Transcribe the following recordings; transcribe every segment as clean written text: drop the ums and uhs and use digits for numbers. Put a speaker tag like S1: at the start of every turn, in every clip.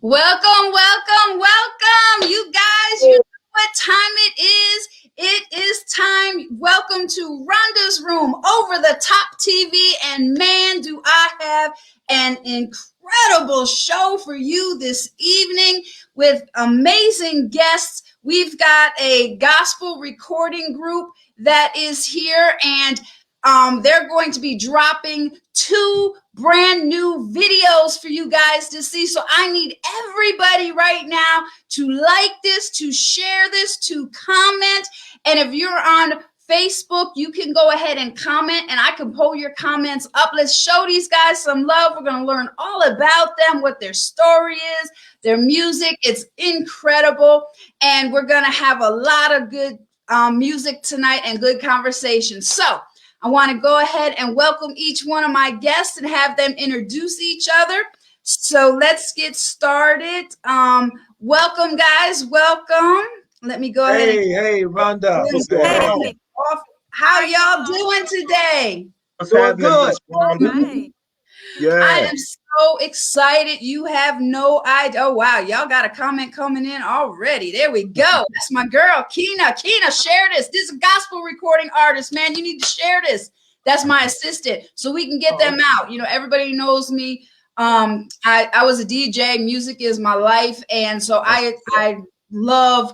S1: Welcome, welcome, welcome. You guys, you know what time it is. It is time. Welcome to Rhonda's Room, Over the Top TV. And man, do I have an incredible show for you this evening with amazing guests. We've got a gospel recording group that is here, and they're going to be dropping 2 brand new videos for you guys to see. So I need everybody right now to like this, to share this, to comment. And if you're on Facebook, you can go ahead and comment, and I can pull your comments up. Let's show these guys some love. We're going to learn all about them, what their story is, their music. It's incredible. And we're going to have a lot of good music tonight and good conversation. So I want to go ahead and welcome each one of my guests and have them introduce each other. So let's get started. Welcome, guys. Welcome. Let me go ahead.
S2: Hey, Rhonda.
S1: Hey. How y'all doing today?
S2: Doing good.
S1: Right.
S2: Yeah.
S1: I am so excited. You have no idea. Oh, wow. Y'all got a comment coming in already. There we go. That's my girl, Keena. Keena, share this. This is a gospel recording artist, man. You need to share this. That's my assistant, so we can get them out. You know, everybody knows me. I was a DJ. Music is my life. And so I love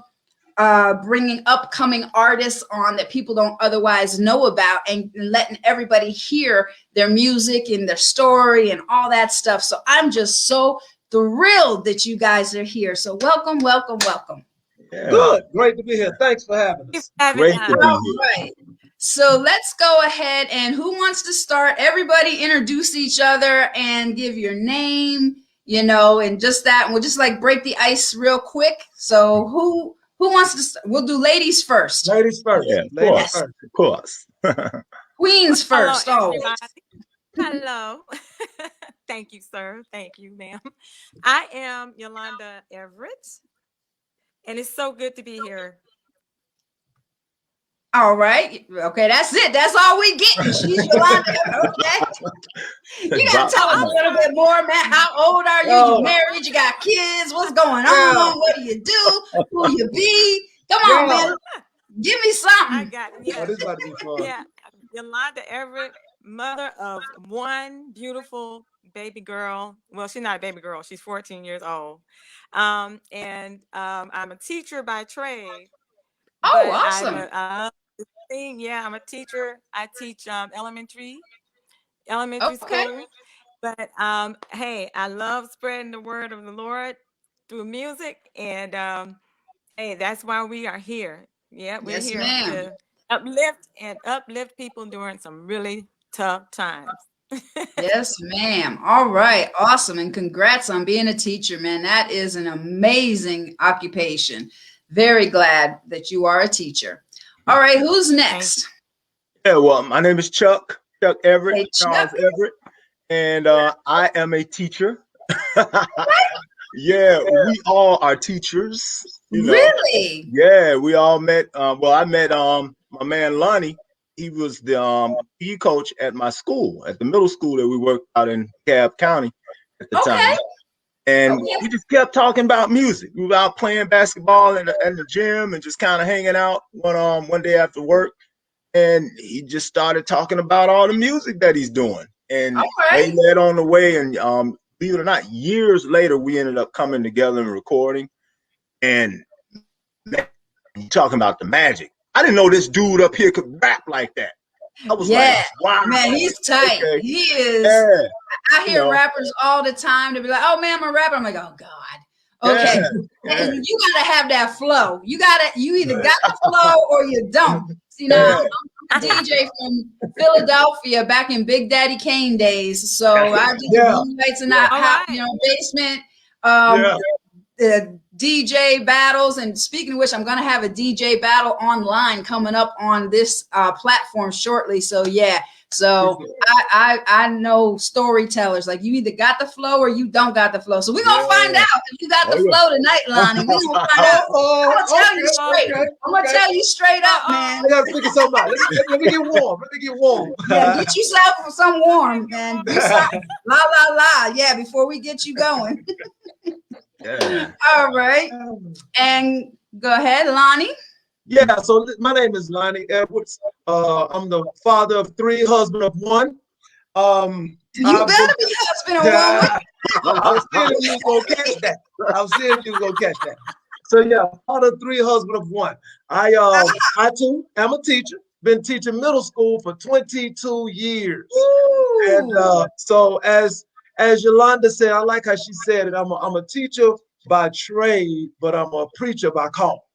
S1: bringing upcoming artists on that people don't otherwise know about, and letting everybody hear their music and their story and all that stuff. So I'm just so thrilled that you guys are here. So welcome, welcome, welcome.
S2: Yeah. Good. Great to be here. Thanks for having us.
S3: Great to be
S1: all right. So let's go ahead, and who wants to start? Everybody introduce each other and give your name, you know, and just that. And we'll just like break the ice real quick. So who wants to start? We'll do ladies first.
S2: Ladies first.
S3: Yeah, of course.
S1: Queens first.
S3: Hello. Thank you, sir. Thank you, ma'am. I am Yolanda Everett, and it's so good to be here.
S1: All right. Okay, that's it. That's all we get. She's Yolanda. Okay. You got to tell us a little bit more, man. How old are you? You married? You got kids? What's going on? What do you do? Who you be? Come on, man. Give me something.
S3: I got it. Yeah.
S2: This about to be fun.
S3: Yeah. Yolanda Everett, mother of one beautiful baby girl. Well, she's not a baby girl. She's 14 years old. I'm a teacher by trade.
S1: Oh, awesome.
S3: I'm a teacher. I teach elementary school. But hey, I love spreading the word of the Lord through music, and hey, that's why we are here. Yeah, we're here to uplift people during some really tough times.
S1: Yes, ma'am. All right, awesome, and congrats on being a teacher, man. That is an amazing occupation. Very glad that you are a teacher. All right, who's next?
S3: Yeah,
S4: well, my name is Chuck Everett,
S1: Hey,
S4: Charles
S1: Chuck.
S4: Everett, and I am a teacher. Yeah, we all are teachers. You know.
S1: Really?
S4: Yeah, we all met. I met my man Lonnie. He was the PE coach at my school, at the middle school that we worked out in Cashapp County at the time. And we just kept talking about music. We were out playing basketball in the gym and just kind of hanging out one day after work. And he just started talking about all the music that he's doing. And they led on the way. And believe it or not, years later, we ended up coming together and recording. And man, talking about the magic. I didn't know this dude up here could rap like that. I was like, wow.
S1: Man, he's tight. Okay. He is.
S4: Yeah.
S1: I hear rappers all the time to be like, oh man, I'm a rapper. I'm like, oh God. Okay. And you gotta have that flow. You either got the flow or you don't. You know, I'm a DJ from Philadelphia back in Big Daddy Kane days. So I did the nights in that basement, the DJ battles. And speaking of which, I'm gonna have a DJ battle online coming up on this platform shortly. So yeah. So I know storytellers, like you either got the flow or you don't got the flow. So we're gonna find out if you got the flow tonight, Lonnie. We're gonna find out. I'm gonna tell you straight. I'm gonna tell you straight up, man.
S2: I gotta figure something out. Let me get warm.
S1: Yeah, get yourself some warm and do something. La la la. Yeah, before we get you going.
S4: Yeah.
S1: All right. And go ahead, Lonnie.
S2: Yeah, so my name is Lonnie Edwards. I'm the father of 3, husband of 1.
S1: You better be husband of one.
S2: I was seeing if you was gonna catch that. I was seeing if you was gonna catch that. So yeah, father of 3, husband of 1. I too am a teacher. Been teaching middle school for 22 years.
S1: Ooh.
S2: And so as Yolanda said, I like how she said it. I'm a teacher by trade, but I'm a preacher by call.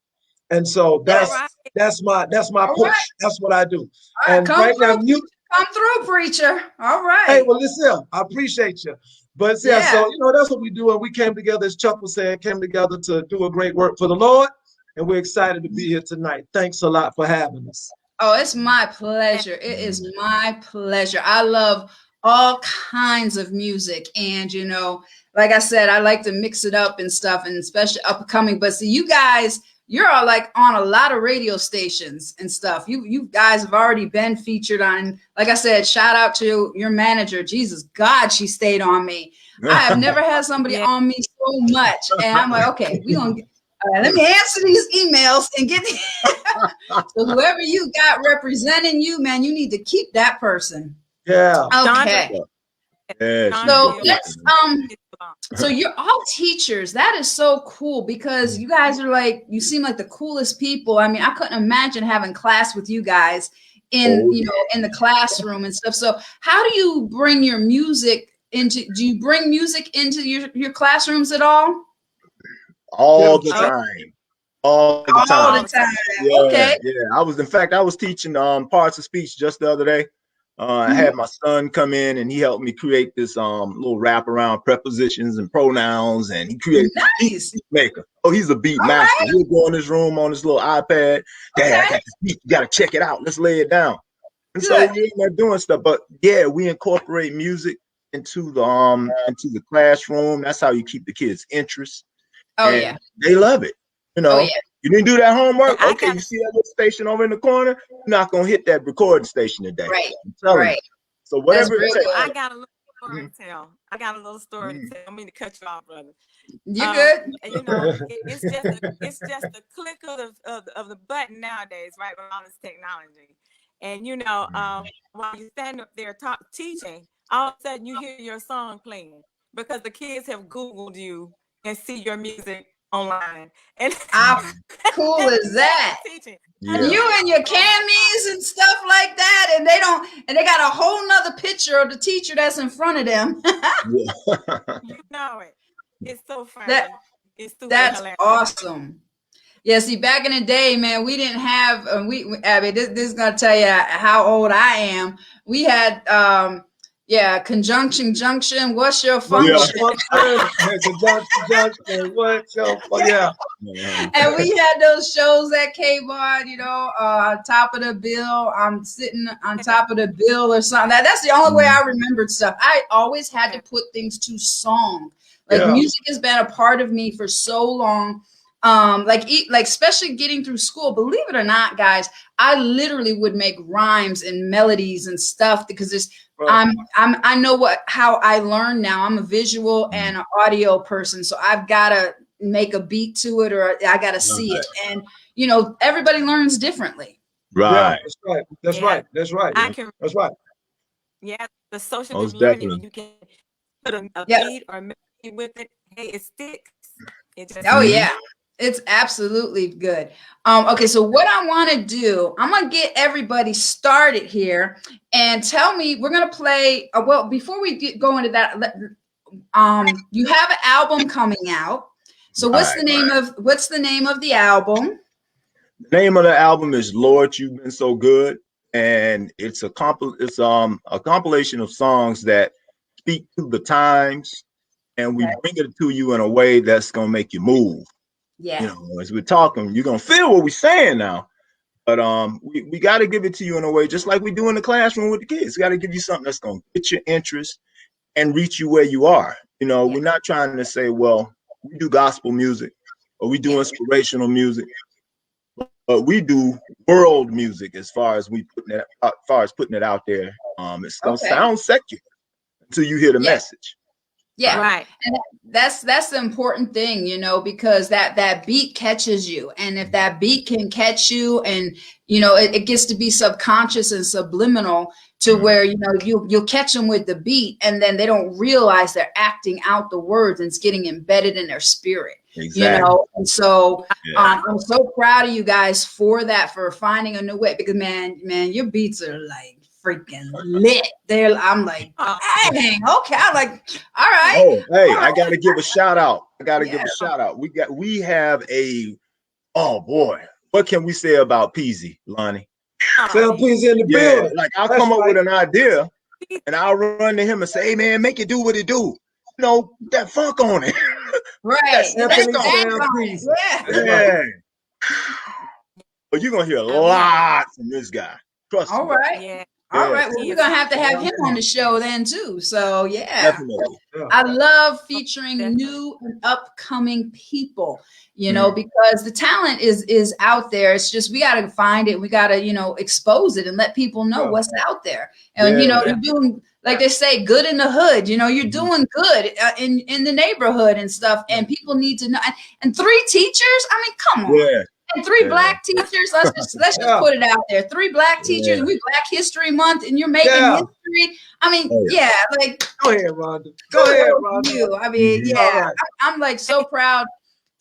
S2: And so that's my push.
S1: Right.
S2: That's what I do.
S1: All right,
S2: And right now,
S1: come through, preacher. All right.
S2: Hey, well, listen, I appreciate you. But yeah, so that's what we do. And we came together, as Chuck was saying, came together to do a great work for the Lord. And we're excited to be here tonight. Thanks a lot for having us.
S1: Oh, it's my pleasure. It is my pleasure. I love all kinds of music. And, like I said, I like to mix it up and stuff, and especially upcoming. But see, you guys, you're all like on a lot of radio stations and stuff. You guys have already been featured on, like I said, shout out to your manager. Jesus God, she stayed on me. I have never had somebody on me so much. And I'm like, okay, we're going to let me answer these emails and get so whoever you got representing you, man, you need to keep that person.
S2: Yeah.
S1: Okay.
S4: Yeah,
S1: so let's so you're all teachers. That is so cool, because you guys are like, you seem like the coolest people. I mean, I couldn't imagine having class with you guys in in the classroom and stuff. So how do you bring your music do you bring music into your classrooms at all?
S4: All the time. All the time. Yeah,
S1: okay.
S4: Yeah. I was teaching parts of speech just the other day. I had my son come in and he helped me create this little wrap around prepositions and pronouns, and he created
S1: nice.
S4: beat maker. Oh, he's a beat master. He'll go in his room on his little iPad. Dad, I got this beat. You gotta check it out. Let's lay it down. And so we're doing stuff. But yeah, we incorporate music into the classroom. That's how you keep the kids' interest.
S1: Oh,
S4: and they love it.
S1: Oh, yeah.
S4: You didn't do that homework? Okay, you see that little station over in the corner? You're not gonna hit that recording station today.
S1: Right.
S4: You. So whatever it takes.
S3: I got a little story to tell. I got a little story to tell. I mean to cut you off, brother.
S1: You good?
S3: It's just a click of the button nowadays, right? With all this technology. And while you stand up there teaching, all of a sudden you hear your song playing because the kids have Googled you and see your music online. And
S1: how cool is that?
S4: Yeah.
S1: You and your camis and stuff like that, and they got a whole nother picture of the teacher that's in front of them.
S3: You know it. It's so funny. That's
S1: hilarious. Awesome. Yeah, see, back in the day, man, we didn't have Abby, this is gonna tell you how old I am. We had conjunction junction. What's your function?
S2: Conjunction, what's your function?
S1: And we had those shows that came on, on top of the bill. I'm sitting on top of the bill or something. That's the only way I remembered stuff. I always had to put things to song. Like music has been a part of me for so long. Like especially getting through school, believe it or not, guys, I literally would make rhymes and melodies and stuff because I know how I learn now. I'm a visual and an audio person, so I've got to make a beat to it, or I got to see it. And everybody learns differently.
S4: Right.
S2: Yeah, that's right. That's right. That's right.
S3: Yeah, the social learning, you can put a beat or melody with it. Hey, it sticks.
S1: Yeah. It's absolutely good. Okay, so what I want to do, I'm going to get everybody started here and tell me, we're going to play, before we go into that, you have an album coming out. So what's the name of the album?
S4: The name of the album is Lord, You've Been So Good. And it's a compilation of songs that speak to the times, and we bring it to you in a way that's going to make you move.
S1: Yeah.
S4: As we're talking, you're gonna feel what we're saying now. But we got to give it to you in a way, just like we do in the classroom with the kids. We got to give you something that's gonna get your interest and reach you where you are. We're not trying to say, well, we do gospel music or we do inspirational music, but we do world music as far as putting it out there. It's gonna sound secular until you hear the message.
S1: Yeah.
S3: Right.
S1: And that's the important thing, you know, because that beat catches you. And if that beat can catch you and, you know, it gets to be subconscious and subliminal to where, you know, you'll catch them with the beat and then they don't realize they're acting out the words and it's getting embedded in their spirit.
S4: Exactly.
S1: You know, and so
S4: Yeah.
S1: I'm so proud of you guys for that, for finding a new way, because man, your beats are like freaking lit. I'm like, dang, okay. I'm like, all right.
S4: Oh, hey,
S1: all right.
S4: I gotta give a shout out.
S1: Yeah.
S4: We have a, oh boy, what can we say about Peasy, Lonnie?
S2: Sam Peasy in the building.
S4: Like I'll
S2: That's
S4: come up
S2: right.
S4: with an idea and I'll run to him and say, hey man, make it do what it do. You know, that funk on it.
S1: Right.
S2: Anthony
S1: That's
S2: Sam
S1: on
S2: Peasy.
S1: it. Yeah.
S4: Yeah. But you're gonna hear a lot from this guy. Trust
S1: All
S4: me.
S1: right.
S3: Yeah.
S1: All
S4: Yeah.
S1: right. Well, we're gonna have to have him on the show then too. So yeah.
S4: Definitely.
S1: I love featuring
S3: Definitely.
S1: new and upcoming people, you know, because the talent is out there. It's just we got to find it. We got to, you know, expose it and let people know what's out there. And you know, you're doing, like they say, good in the hood. You know, you're doing good in the neighborhood and stuff. And people need to know. And 3 teachers. I mean, come on.
S4: Yeah.
S1: And 3 Black teachers. Let's just put it out there. 3 Black teachers.
S4: Yeah.
S1: We Black History Month, and you're making history. I mean, like.
S2: Go ahead, Rhonda. Go ahead, Rhonda.
S1: You. I mean,
S2: All right.
S1: I'm like so proud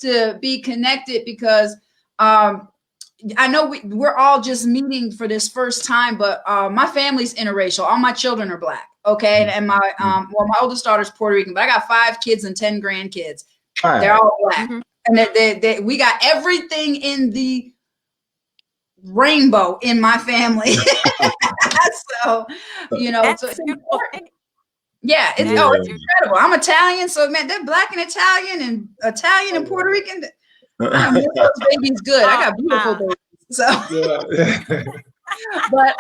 S1: to be connected because I know we're all just meeting for this first time, but my family's interracial. All my children are Black. Okay, and my my oldest daughter's Puerto Rican, but I got 5 kids and 10 grandkids.
S4: Right.
S1: They're all Black. And we got everything in the rainbow in my family. So, you know,
S3: That's
S1: so it's
S3: beautiful.
S1: important. Yeah, it's incredible. I'm Italian, so man, they're Black and Italian and Puerto Rican. Those babies good. I got beautiful babies. So, but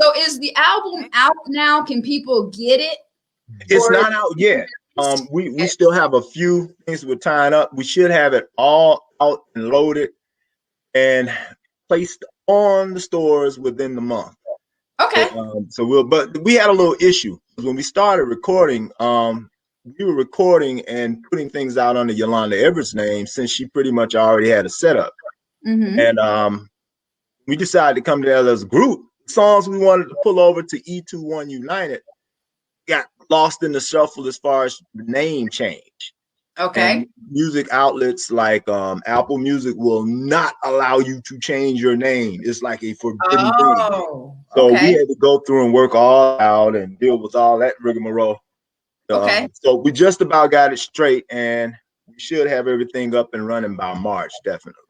S1: so is the album out now? Can people get it?
S4: It's not out yet. We still have a few things we're tying up. We should have it all out and loaded and placed on the stores within the month.
S1: Okay.
S4: But we had a little issue when we started recording. We were recording and putting things out under Yolanda Everett's name since she pretty much already had a setup. And we decided to come together as a group. Songs we wanted to pull over to E21 United got lost in the shuffle as far as the name change.
S1: Okay.
S4: And music outlets like Apple Music will not allow you to change your name. It's like a forbidden thing. So we had to go through and work all out and deal with all that rigmarole. So we just about got it straight, and we should have everything up and running by March, definitely.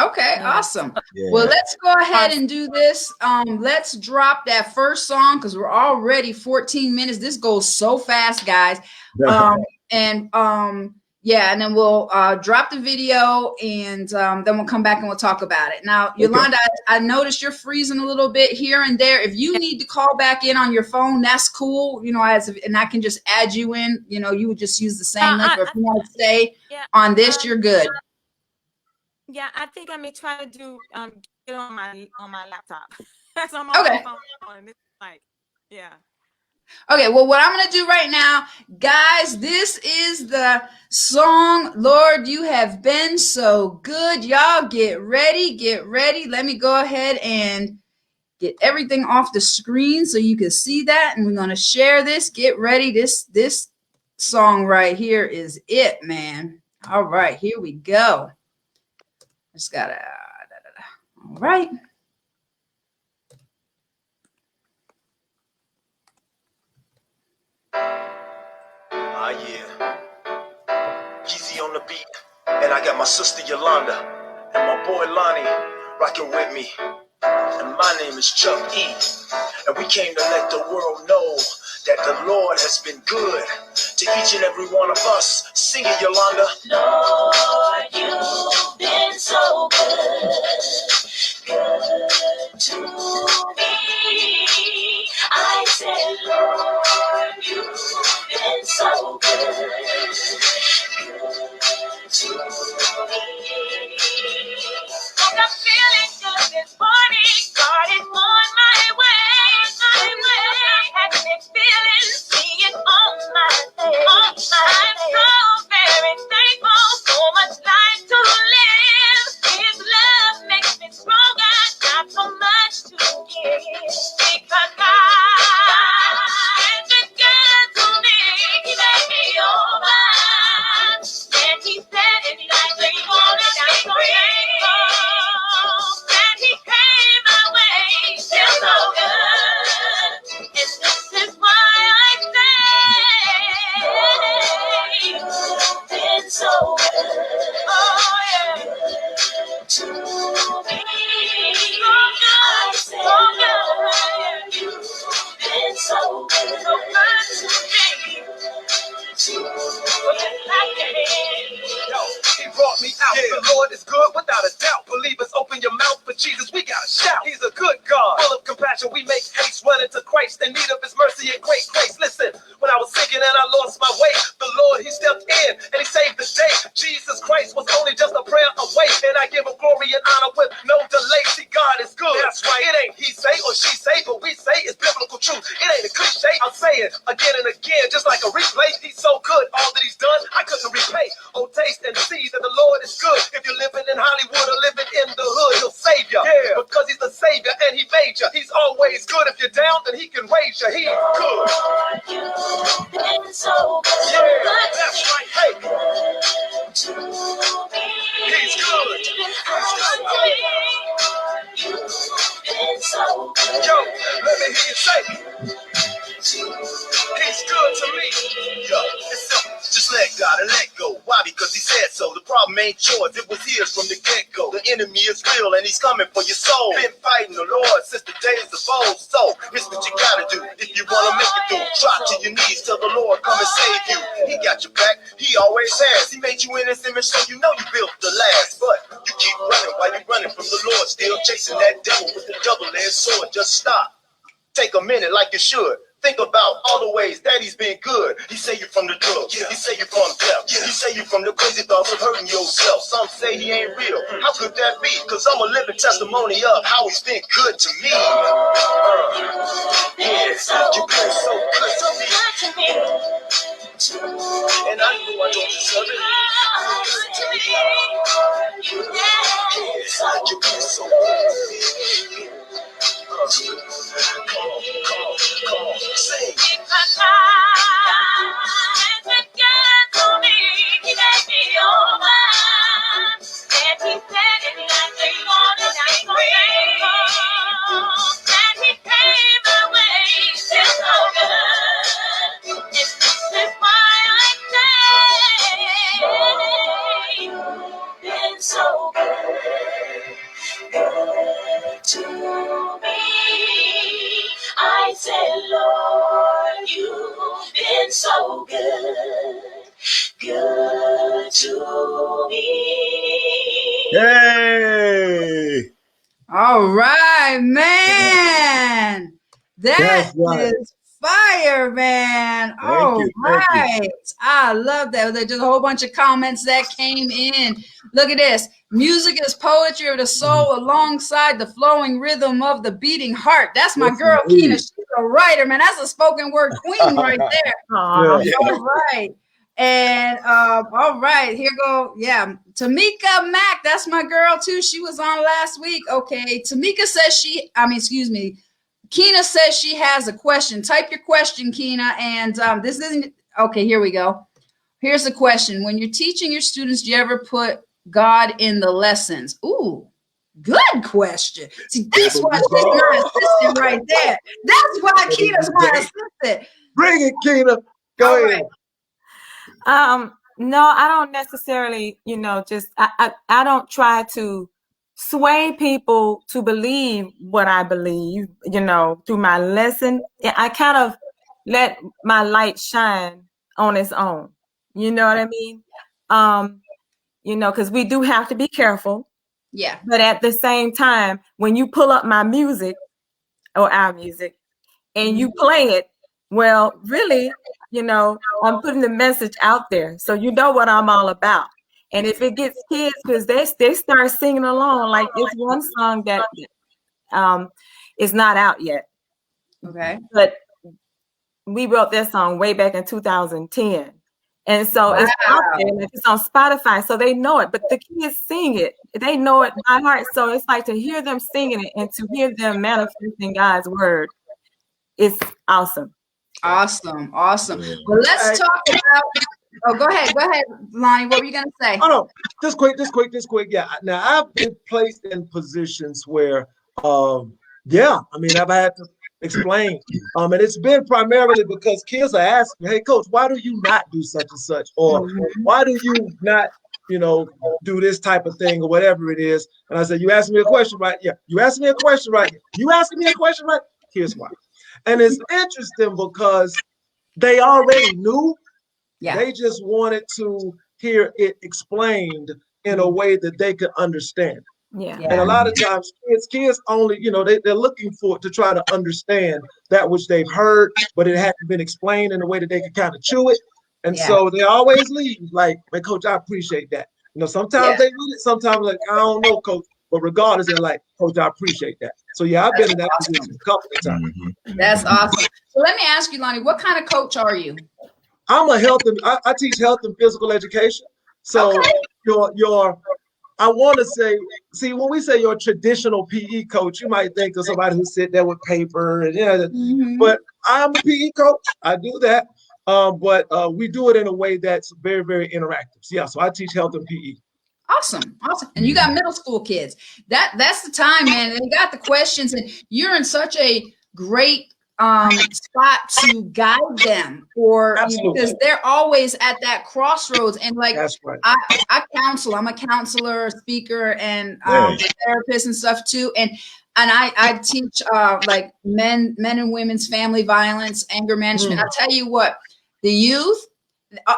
S1: Okay, awesome. Well, let's go ahead and do this. Let's drop that first song because we're already 14 minutes. This goes so fast, guys. And then we'll drop the video and then we'll come back and we'll talk about it. Now, Yolanda, I noticed you're freezing a little bit here and there. If you need to call back in on your phone, that's cool. You know, and I can just add you in. You know, you would just use the same link. Or if you want to stay on this, you're good.
S3: Yeah, I think I may try to do get on my laptop. That's on my phone. It's like,
S1: Okay, well, what I'm going to do right now, guys, this is the song, Lord, You Have Been So Good. Y'all get ready. Let me go ahead and get everything off the screen so you can see that. And we're going to share this. Get ready. This song right here is it, man. All right, here we go. Just gotta, all right.
S5: Easy on the beat, and I got my sister Yolanda and my boy Lonnie rocking with me. And my name is Chuck E. And we came to let the world know that the Lord has been good to each and every one of us. Sing it, Yolanda. Lord, you've been so good to me. I said, Lord, you've been so good to me. And I'm feeling good this morning. God is on my way. Had been feeling, seeing on my way. make haste, running to Christ in need of his mercy and great grace. Listen, when I was sinking and I lost my way, the Lord, he stepped in and he saved the day. Jesus Christ was only just a prayer away, and I give him glory and honor with no delay. See, God is good. That's right. It ain't he say or she say, but we say it's biblical truth. It ain't a cliche. I'll say it again and again, just like a replay. He's so good. All that he's done, I couldn't repay. Oh, taste and see that the Lord is good. If you're living in Hollywood or living in the hood, he'll save you. Yeah, because he's the savior and he made you. He's always good. If you're down, then he can raise you. He's good.
S6: You've been so good.
S5: Yeah, that's right. Hey,
S6: To me.
S5: he's good.
S6: You've been so good.
S5: Yo, let me hear you say, he's good to me. Yo, it's simple. Just let God and let go. Why? Because he said so. The problem ain't yours. It was his from the get-go. The enemy is real and he's coming for your soul. Been fighting the Lord since the days of old. So here's what you gotta do if you wanna make it through. Drop to your knees till the Lord come and save you. He got your back. He always has. He made you in his image, so you know you built the last. But you keep running while you're running from the Lord. Still chasing that devil with the double-edged sword. Just stop. Take a minute like you should. Think about all the ways that he's been good. He saved you from the drugs. He saved you from death. He saved you from the crazy thoughts of hurting yourself. Some say he ain't real. How could that be? Because I'm a living testimony of how he's been good to me. You've been so good to me. And I know I don't deserve it. You've been so good to me. Come on, sing.
S6: So good to me. I said, Lord, you've been so good to me.
S4: Hey.
S1: All right, man. That is fire, man.
S4: Thank you.
S1: Right. I love that. There's just a whole bunch of comments that came in. Look at this. Music is poetry of the soul alongside the flowing rhythm of the beating heart. That's my girl, Keena. She's a writer, man. That's a spoken word queen right there. All right. And all right, here go. Yeah, Tamika Mack, that's my girl too. She was on last week. Okay, Tamika says Keena says she has a question. Type your question, Keena. And this isn't okay. Here we go. Here's the question: when you're teaching your students, do you ever put God in the lessons? Ooh, good question. See, that's why she's my assistant right there. That's why Keena's my assistant.
S2: Bring it, Keena. Go ahead.
S3: No, I don't necessarily, I don't try to sway people to believe what I believe, through my lesson. I kind of let my light shine on its own. You know what I mean? Because we do have to be careful.
S1: Yeah.
S3: But at the same time, when you pull up my music or our music and you play it, well, really, I'm putting the message out there. So you know what I'm all about. And if it gets kids, because they start singing along, like it's one song that is not out yet.
S1: Okay.
S3: But we wrote that song way back in 2010. And so it's out there and it's on Spotify, so they know it. But the kids sing it. They know it by heart. So it's like to hear them singing it and to hear them manifesting God's word. It's awesome.
S1: Awesome. Well, let's talk about. Go ahead, Lonnie. What were you gonna say?
S2: Oh no, just quick. Yeah. Now I've been placed in positions where, I've had to explain. And it's been primarily because kids are asking, "Hey, coach, why do you not do such and such?" Or why do you not, do this type of thing or whatever it is? And I said, "You asked me a question, right? Yeah. You asked me a question, right? You asking me a question, right? Here's why." And it's interesting because they already knew. Yeah. They just wanted to hear it explained in a way that they could understand.
S3: Yeah.
S2: And a lot of times kids only, they're looking for it to try to understand that which they've heard, but it hasn't been explained in a way that they can kind of chew it. And so they always leave like, man, coach, I appreciate that. Sometimes they need it, sometimes like, I don't know, coach. But regardless, they're like, coach, I appreciate that. So yeah, I've been in that position a couple of times.
S1: That's awesome. So let me ask you, Lonnie, what kind of coach are you?
S2: I'm a I teach health and physical education. So I want to say, see, when we say your traditional PE coach, you might think of somebody who sit there with paper and but I'm a PE coach. I do that. But we do it in a way that's very, very interactive. So, yeah, so I teach health and PE.
S1: Awesome. And you got middle school kids. That's the time, man. They got the questions, and you're in such a great spot to guide them because they're always at that crossroads. And like,
S2: that's right.
S1: I counsel. I'm a counselor, a speaker, and therapist and stuff too. And I teach like men and women's family violence, anger management. I'll tell you what, the youth,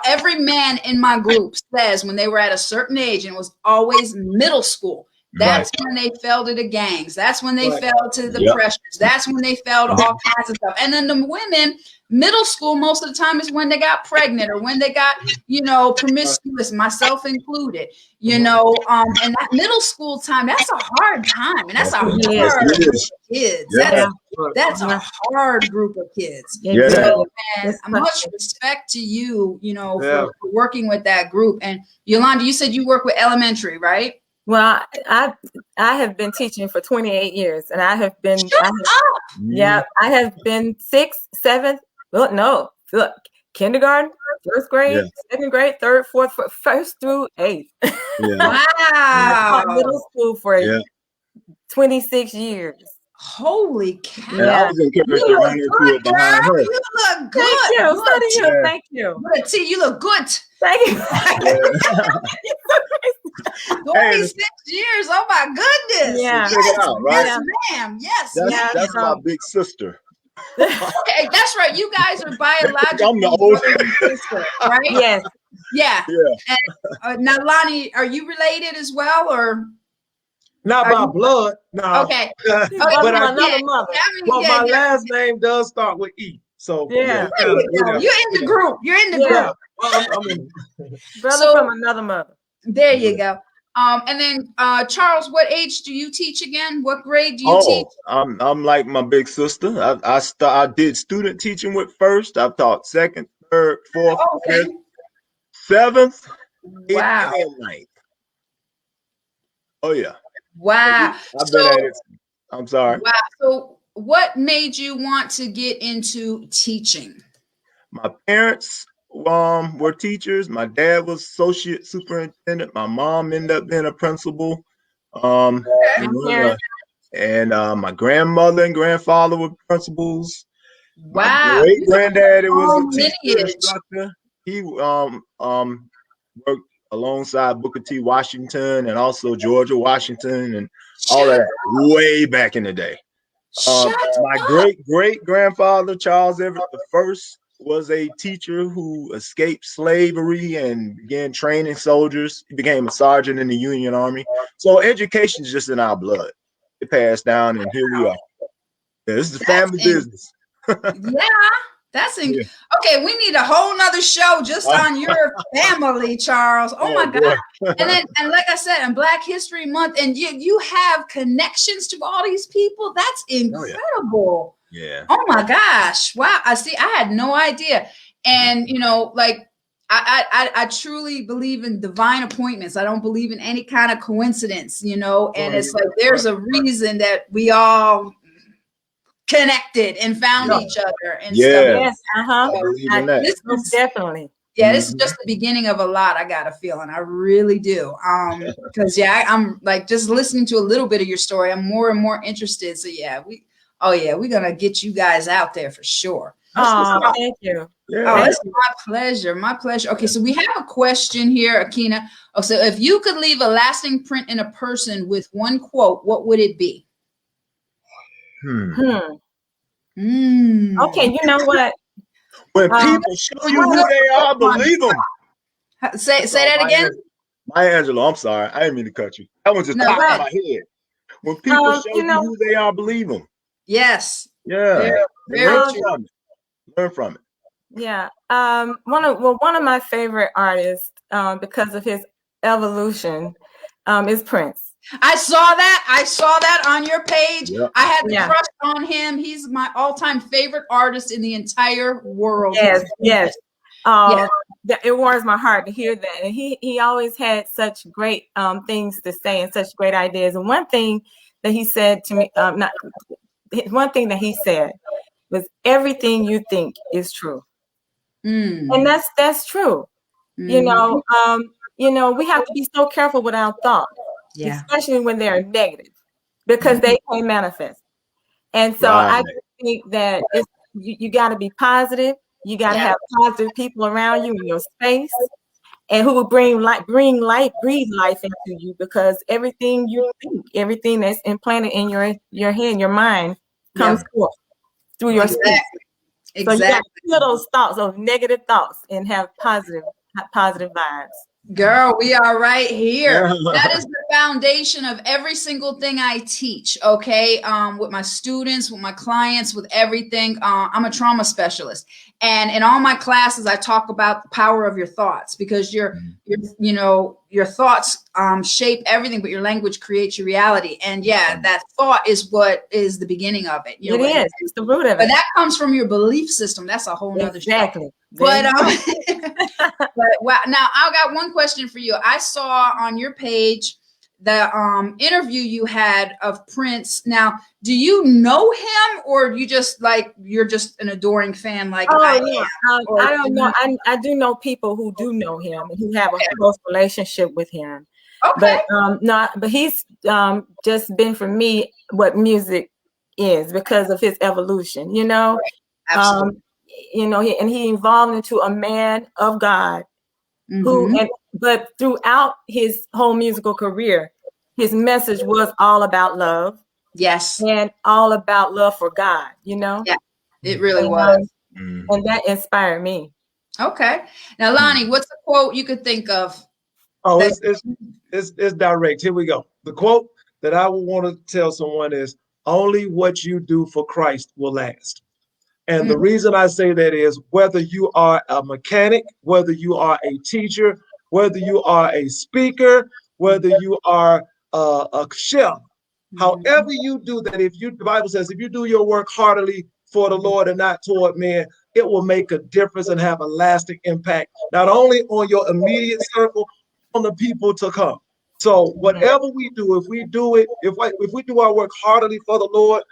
S1: every man in my group says when they were at a certain age, and it was always middle school, that's when they fell to the gangs. That's when they fell to the pressures. That's when they fell to all kinds of stuff. And then the women, middle school, most of the time is when they got pregnant or when they got, promiscuous, myself included, and that middle school time, that's a hard time. And that's a hard group of kids. That's a hard group of kids. So, man, much respect to you, for working with that group. And Yolanda, you said you work with elementary, right?
S3: Well, I have been teaching for 28 years, and I have been, I have been 6th, 7th, kindergarten, 1st grade, 2nd grade, 3rd, 4th, 1st through 8th.
S1: Wow.
S3: Middle school for 26 years.
S1: Holy cow.
S4: And I was encouraged to run into it behind her.
S1: You look good.
S3: Thank you.
S1: T, you look good.
S3: Thank you.
S1: 26 years. Oh my goodness.
S4: Yeah. Check it out, right?
S1: Yes, ma'am. Yes.
S4: That's my big sister.
S1: Okay, that's right. You guys are biological.
S4: I'm the oldest.
S1: Sister, right?
S3: Yes.
S1: Yeah. And now, Lonnie, are you related as well, or?
S2: Not by blood. No.
S1: Okay.
S2: But
S3: another mother.
S2: My last name does start with E. So
S1: you're in the group. You're in the group.
S3: Brother from another mother.
S1: There you go. And then Charles, what age do you teach again? What grade do you teach?
S4: I'm like my big sister. I did student teaching with first. I've taught 2nd, 3rd, 4th, 5th, 7th, 8th, and 9th. Oh yeah.
S1: Wow.
S4: I've been at it. I'm sorry.
S1: Wow. So what made you want to get into teaching?
S4: My parents were teachers. My dad was associate superintendent. My mom ended up being a principal. And my grandmother and grandfather were principals.
S1: Wow.
S4: My great granddaddy was a teacher instructor. He worked alongside Booker T. Washington and also Georgia Washington and all that way back in the day. My great grandfather, Charles Everett I, was a teacher who escaped slavery and began training soldiers. He became a sergeant in the Union Army. So education is just in our blood. It passed down, and here we are. This is the family business.
S1: Okay, we need a whole nother show just on your family, Charles. Oh my God. And like I said, in Black History Month, and you have connections to all these people. That's incredible. Oh my gosh. Wow. I had no idea. And I truly believe in divine appointments. I don't believe in any kind of coincidence, and it's like there's a reason that we all connected and found each other and stuff.
S3: Yes,
S4: I believe in that.
S3: Definitely.
S1: Yeah, this is just the beginning of a lot. I got a feeling. I really do. Because I'm like just listening to a little bit of your story. I'm more and more interested. So we're gonna get you guys out there for sure.
S3: Oh, thank you.
S1: It's my pleasure. My pleasure. Okay, so we have a question here, Akina. Oh, so if you could leave a lasting print in a person with one quote, what would it be?
S3: Okay, you know what?
S4: When people show you who they are, believe them.
S1: Say that again.
S4: Maya Angelou, I'm sorry. I didn't mean to cut you. That one just
S1: No,
S4: popped in
S1: right.
S4: my head. When people show
S3: You
S4: you
S3: know,
S4: who they are, believe them.
S1: Yes.
S4: Yeah.
S1: Very,
S4: And
S1: very
S4: learn
S1: true.
S4: from it. Learn from it.
S3: yeah. One of my favorite artists, because of his evolution, is Prince.
S1: I saw that on your page.
S4: Yep.
S1: I had the
S3: Yeah.
S1: crush on him. He's my all-time favorite artist in the entire world.
S3: Yes, yes.
S1: Yeah.
S3: It warms my heart to hear that. And he always had such great things to say and such great ideas. And one thing that he said to me, one thing that he said was, everything you think is true. And that's true. You know, we have to be so careful with our thoughts,
S1: Yeah.
S3: especially when they're negative, because they can manifest. And so I just think that you got to be positive. You got to have positive people around you in your space, and who will breathe life into you, because everything you think, everything that's implanted in your head, your mind, comes forth through your speech. So you got to kill those thoughts, those negative thoughts, and have positive vibes.
S1: Girl, we are right here. That is the foundation of every single thing I teach, okay? With my students, with my clients, with everything. I'm a trauma specialist. And in all my classes, I talk about the power of your thoughts, because your thoughts shape everything, but your language creates your reality. And that thought is what is the beginning of it.
S3: It is. It's the root of it.
S1: But that comes from your belief system. That's a whole nother
S3: exactly.
S1: But wow. Now I got one question for you. I saw on your page the interview you had of Prince. Now, do you know him, or you're just an adoring fan like I am?
S3: I don't know. I do know people who do know him and who have a close relationship with him.
S1: Okay.
S3: But he's just been for me what music is, because of his evolution, you know.
S1: Absolutely.
S3: He evolved into a man of God but throughout his whole musical career, his message was all about love.
S1: Yes.
S3: And all about love for God, you know?
S1: Yeah, it really was.
S3: And that inspired me.
S1: Okay. Now, Lonnie, what's a quote you could think of?
S2: Oh, it's direct. Here we go. The quote that I would want to tell someone is, only what you do for Christ will last. And the reason I say that is, whether you are a mechanic, whether you are a teacher, whether you are a speaker, whether you are a chef, however you do that, the Bible says, if you do your work heartily for the Lord and not toward men, it will make a difference and have a lasting impact, not only on your immediate circle, on the people to come. So whatever we do, if we do our work heartily for the Lord,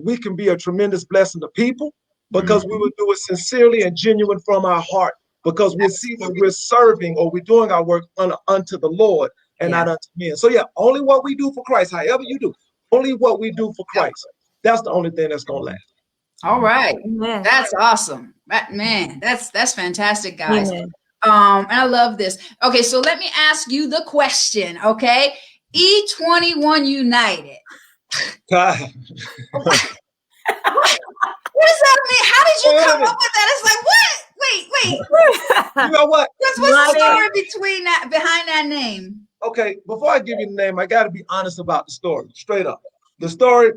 S2: we can be a tremendous blessing to people, because we will do it sincerely and genuine from our heart, because we see that we're serving, or we're doing our work unto the Lord and not unto men. So only what we do for Christ, however you do, only what we do for Christ. That's the only thing that's gonna last.
S1: All right.
S3: Amen.
S1: That's awesome. That's fantastic, guys.
S3: Amen.
S1: And I love this. Okay, so let me ask you the question, okay? E21 United.
S2: God.
S1: What does that mean? How did you come up with that? It's like, what? Wait.
S2: You know what?
S1: What's the story behind that name?
S2: Okay, before I give you the name, I got to be honest about the story, straight up. The story,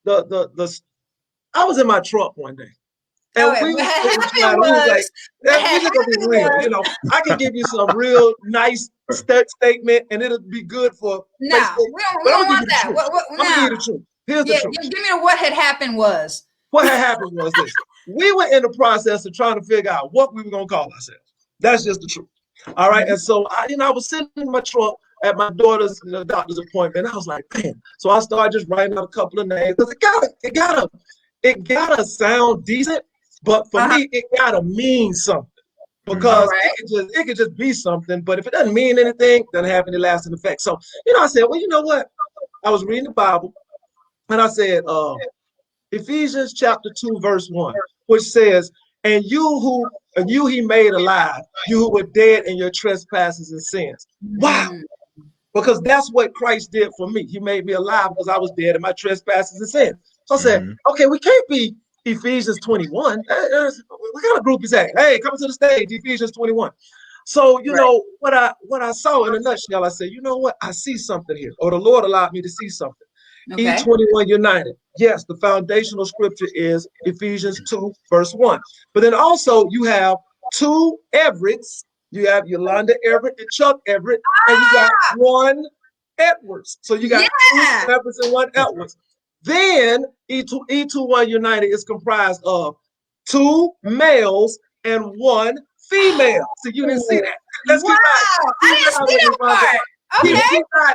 S2: I was in my truck one day, and we just gonna be real. You know, I can give you some real nice statement, and it'll be good for.
S1: No, we don't want that.
S2: I'm gonna give you the truth. Here's the truth.
S1: Give me what had happened was.
S2: What had happened was this. We were in the process of trying to figure out what we were going to call ourselves. That's just the truth. All right. And so, I was sitting in my truck at my daughter's doctor's appointment. And I was like, man. So I started just writing out a couple of names, because it gotta sound decent. But for me, it gotta mean something. Because it could just be something. But if it doesn't mean anything, it doesn't have any lasting effect. So, I said, well, you know what? I was reading the Bible, and I said, Ephesians chapter 2, verse 1, which says, and you he made alive, you who were dead in your trespasses and sins. Wow. Because that's what Christ did for me. He made me alive because I was dead in my trespasses and sins. So I said, okay, we can't be Ephesians 21. What kind of group is that? Hey, come to the stage, Ephesians 21. So, what I saw in a nutshell, I said, you know what? I see something here, or the Lord allowed me to see something.
S1: Okay.
S2: E21 United. Yes, the foundational scripture is Ephesians 2, verse 1. But then also you have two Everetts. You have Yolanda Everett and Chuck Everett, and you got one Edwards. So you got two Everetts and one Edwards. Then E21 United is comprised of two males and one female. So you didn't see that. Let's keep riding.
S1: I didn't see that part. Okay.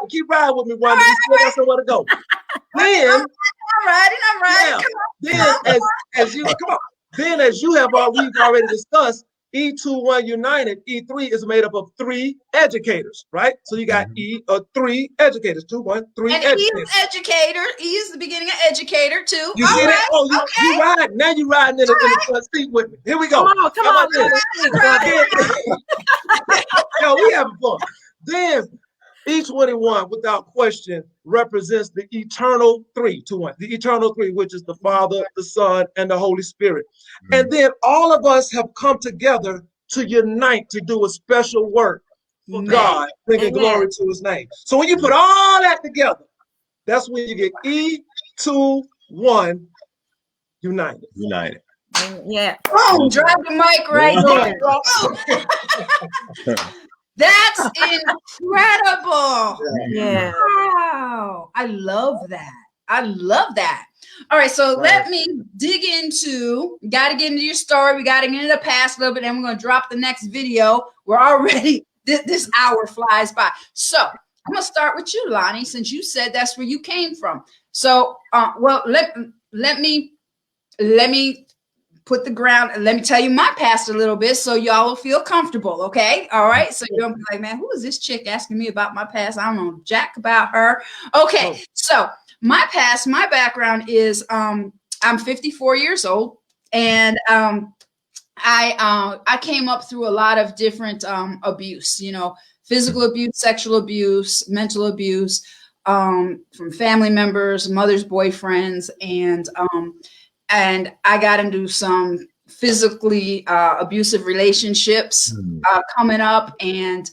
S2: Keep riding with me, Rhonda. We still got somewhere to go. Then
S1: I'm riding.
S2: Yeah. Then as you come on. Then as we've already discussed, E21 United, E3 is made up of three educators, right? So you got three educators, 2, 1, 3
S1: and
S2: educators.
S1: E is educator. E is the beginning of educator too.
S2: You see that? Oh, you riding. Now you riding in the front seat with me. Here we go.
S3: Come on.
S2: Yo, we having fun. Then E21, without question, represents the eternal 3 to 1. The eternal 3, which is the Father, the Son, and the Holy Spirit. And then all of us have come together to unite to do a special work for God, bringing glory to his name. So when you put all that together, that's when you get E21 United.
S3: Yeah.
S1: Oh, drop the mic right there. That's incredible.
S3: Yeah.
S1: Wow. I love that. All right. So let me dig into, got to get into your story. We got to get into the past a little bit. And we're going to drop the next video. We're already, this hour flies by. So I'm going to start with you, Lonnie, since you said that's where you came from. So, let me put the ground and let me tell you my past a little bit so y'all will feel comfortable. Okay. All right. So you'll be like, man, who is this chick asking me about my past? I don't know jack about her. Okay. So my background is, I'm 54 years old, and I came up through a lot of different abuse, physical abuse, sexual abuse, mental abuse, from family members, mother's boyfriends, and I got into some physically abusive relationships coming up, and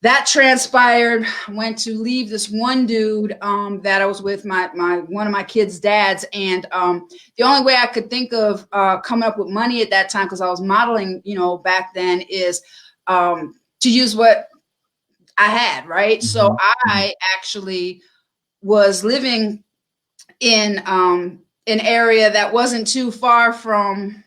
S1: that transpired. Went to leave this one dude that I was with, one of my kids' dads, and the only way I could think of coming up with money at that time, because I was modeling, back then, is to use what I had, right? So I actually was living in an area that wasn't too far from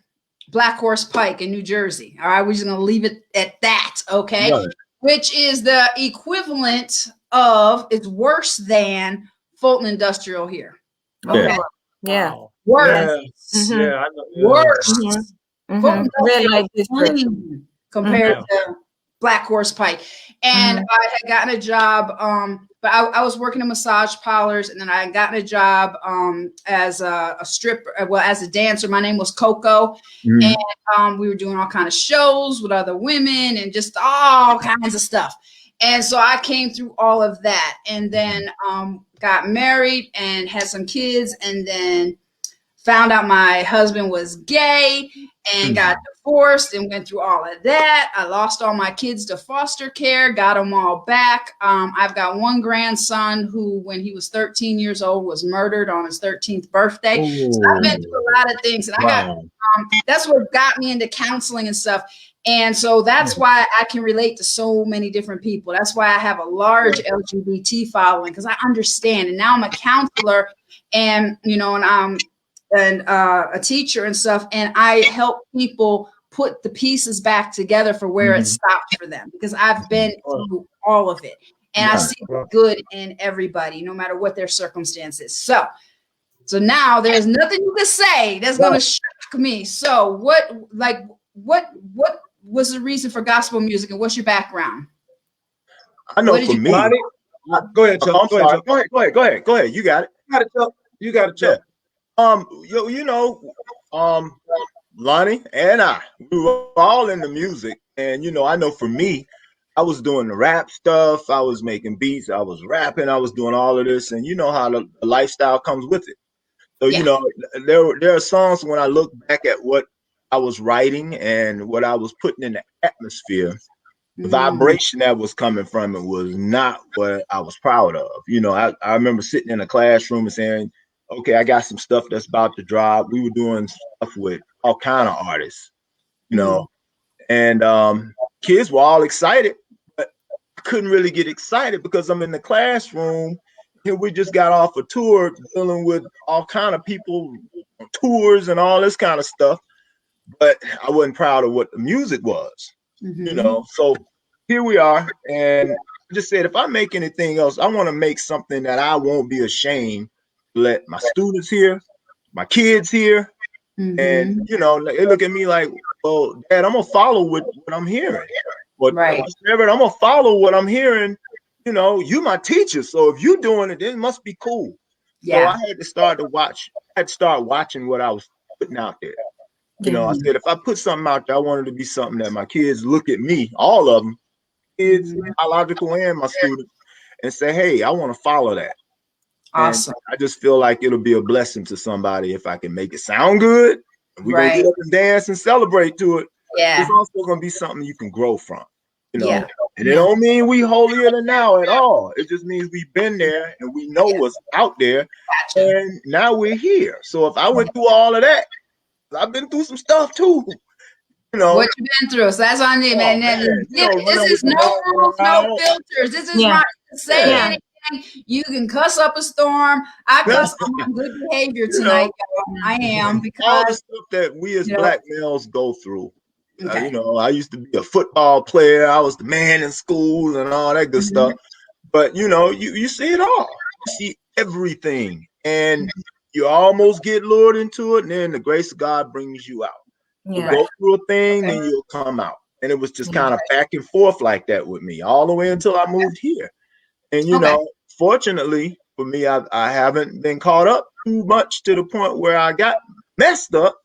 S1: Black Horse Pike in New Jersey. All right, we're just gonna leave it at that, okay? Right. Which is the equivalent of, it's worse than Fulton Industrial here. Okay.
S3: Yeah.
S1: Worse.
S2: Yes. Yeah, I know.
S1: Worse. Fulton Industrial compared to Black Horse Pike. And I had gotten a job, but I was working in massage parlors, and then I had gotten a job as a stripper, as a dancer. My name was Coco, and we were doing all kinds of shows with other women and just all kinds of stuff. And so I came through all of that, and then got married and had some kids, and then found out my husband was gay and got divorced and went through all of that. I lost all my kids to foster care, got them all back. I've got one grandson who, when he was 13 years old, was murdered on his 13th birthday. Ooh. So I've been through a lot of things, and I got that's what got me into counseling and stuff. And so that's why I can relate to so many different people. That's why I have a large LGBT following, because I understand. And now I'm a counselor, and and a teacher and stuff, and I help people put the pieces back together for where it stopped for them, because I've been through all of it, and I see the good in everybody, no matter what their circumstances. So now there's nothing you can say that's going to shock me. So what was the reason for gospel music, and what's your background?
S4: I know for me.
S2: Go ahead, Chuck.
S4: Go ahead. You got it.
S2: You got it, Chuck.
S4: Lonnie and we were all into music, and I know for me, I was doing the rap stuff, I was making beats, I was rapping, I was doing all of this, and you know how the lifestyle comes with it. So there are songs when I look back at what I was writing and what I was putting in the atmosphere, the vibration that was coming from it was not what I was proud of. You know, I remember sitting in a classroom and saying, okay, I got some stuff that's about to drop. We were doing stuff with all kind of artists, you know, and kids were all excited, but I couldn't really get excited because I'm in the classroom. Here we just got off a tour dealing with all kind of people, tours and all this kind of stuff, but I wasn't proud of what the music was, you know. So here we are, and I just said, if I make anything else, I want to make something that I won't be ashamed to let my students hear, my kids hear, and you know, they look at me like, well, Dad, I'm gonna follow what I'm hearing. But Everett, I'm gonna follow what I'm hearing. You know, you my teacher, so if you doing it, it must be cool. So I had to start to watch. I had to start watching what I was putting out there. You know, I said, if I put something out there, I wanted to be something that my kids look at me, all of them, kids, biological and my students, and say, hey, I want to follow that. Awesome. And I just feel like it'll be a blessing to somebody if I can make it sound good. And we're gonna get up and dance and celebrate to it. Yeah. It's also gonna be something you can grow from. You know, and it don't mean we holier than now at all. It just means we've been there and we know what's out there. And now we're here. So if I went through all of that, I've been through some stuff too. You know
S1: what you've been through. So that's on you, man. This is no rules, no filters. This is right. Say anything. You can cuss up a storm. I cuss. I'm on good behavior tonight. I am, because
S4: all the stuff that we as black males go through. You know, I used to be a football player. I was the man in school and all that good stuff. But you know, you see it all. You see everything, and you almost get lured into it, and then the grace of God brings you out. You go through a thing, then you'll come out. And it was just kind of back and forth like that with me all the way until I moved here. And you know, fortunately for me, I haven't been caught up too much to the point where I got messed up.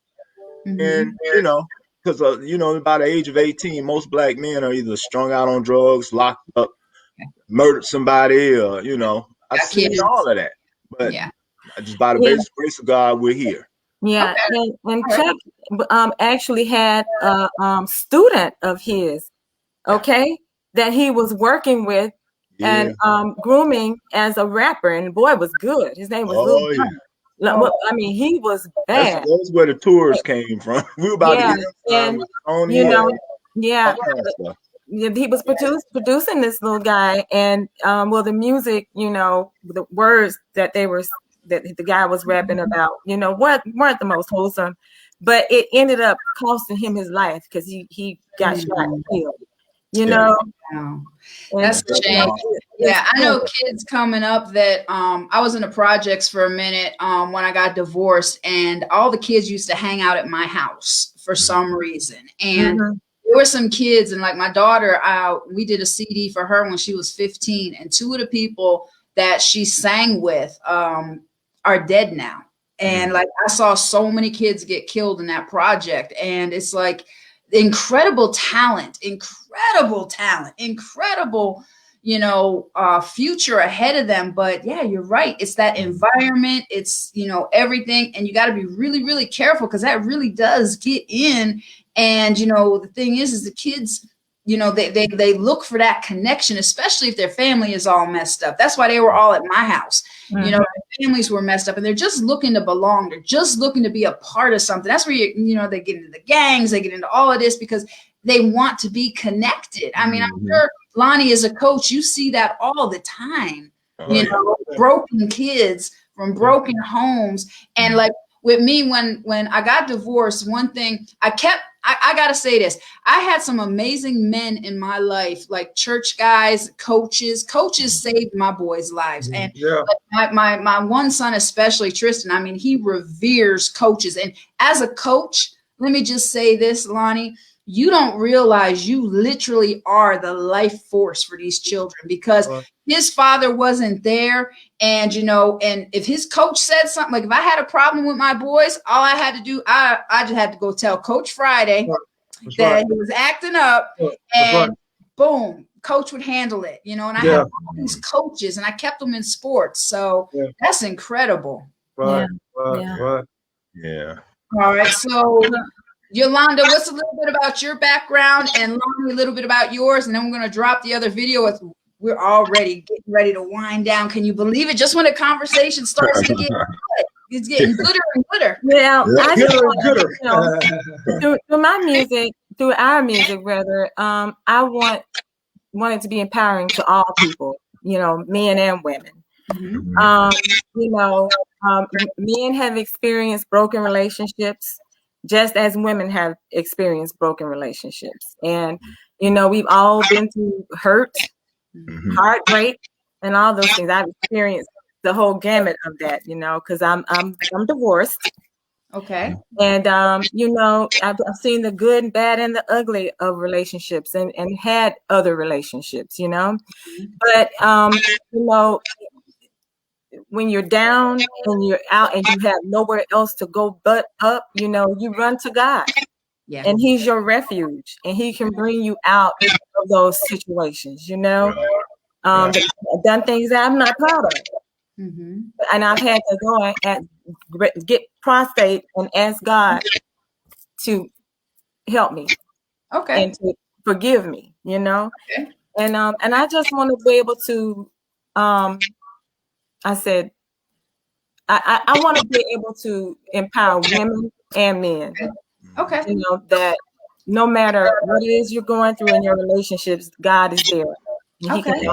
S4: And you know, because you know, by the age of 18, most black men are either strung out on drugs, locked up, murdered somebody, or you know, I've seen all of that. But just by the grace of God, we're here.
S3: Yeah, and Chuck actually had a student of his, that he was working with and grooming as a rapper, and the boy was good. His name was Lil I mean, he was bad.
S4: That's where the tours came from. We were about to get with Tony,
S3: you know, he was producing this little guy, and well, the music, you know, the words that the guy was rapping about, you know, weren't the most wholesome, but it ended up costing him his life because he got shot and killed. You know,
S1: that's a shame. Yeah, I know kids coming up that I was in the projects for a minute when I got divorced, and all the kids used to hang out at my house for some reason. And there were some kids, and like my daughter, we did a CD for her when she was 15, and two of the people that she sang with are dead now. And like I saw so many kids get killed in that project, and it's like incredible talent, you know, future ahead of them. But yeah, you're right. It's that environment. It's, you know, everything. And you got to be really, really careful, because that really does get in. And, you know, the thing is the kids, you know, they look for that connection, especially if their family is all messed up. That's why they were all at my house. You know, their families were messed up, and they're just looking to belong. They're just looking to be a part of something. That's where you know, they get into the gangs, they get into all of this because they want to be connected. I mean, I'm sure Lonnie, as a coach, you see that all the time. You know, broken kids from broken homes. And like with me, when I got divorced, one thing I got to say this. I had some amazing men in my life, like church guys, coaches saved my boys' lives. And like my one son, especially Tristan, I mean, he reveres coaches. And as a coach, let me just say this, Lonnie, you don't realize you literally are the life force for these children, because his father wasn't there. And, you know, and if his coach said something, like if I had a problem with my boys, all I had to do, I just had to go tell Coach Friday that he was acting up, and boom, coach would handle it, you know. And I have all these coaches, and I kept them in sports. So that's incredible.
S2: Right.
S1: All right. So Yolanda, what's a little bit about your background, and Lonnie, a little bit about yours, and then we're going to drop the other video. We're already getting ready to wind down. Can you believe it? Just when the conversation starts to get good, it's getting gooder and gooder.
S3: Yeah, I just
S2: Gooder and
S3: want,
S2: gooder.
S3: through my music, through our music rather, I want it to be empowering to all people, men and women. Men have experienced broken relationships just as women have experienced broken relationships. And, we've all been through hurt, heartbreak, and all those things. I've experienced the whole gamut of that, because I'm divorced.
S1: Okay.
S3: And, I've seen the good and bad and the ugly of relationships and had other relationships, but, when you're down and you're out and you have nowhere else to go but up, you run to God. Yeah. And he's your refuge and he can bring you out of those situations, I've done things that I'm not proud of. And I've had to go and get prostrate and ask God to help me. Okay. And to forgive me, Okay. And I just want to be able to, I said, I want to be able to empower women and men. Okay. That no matter what it is you're going through in your relationships, God is there. Okay.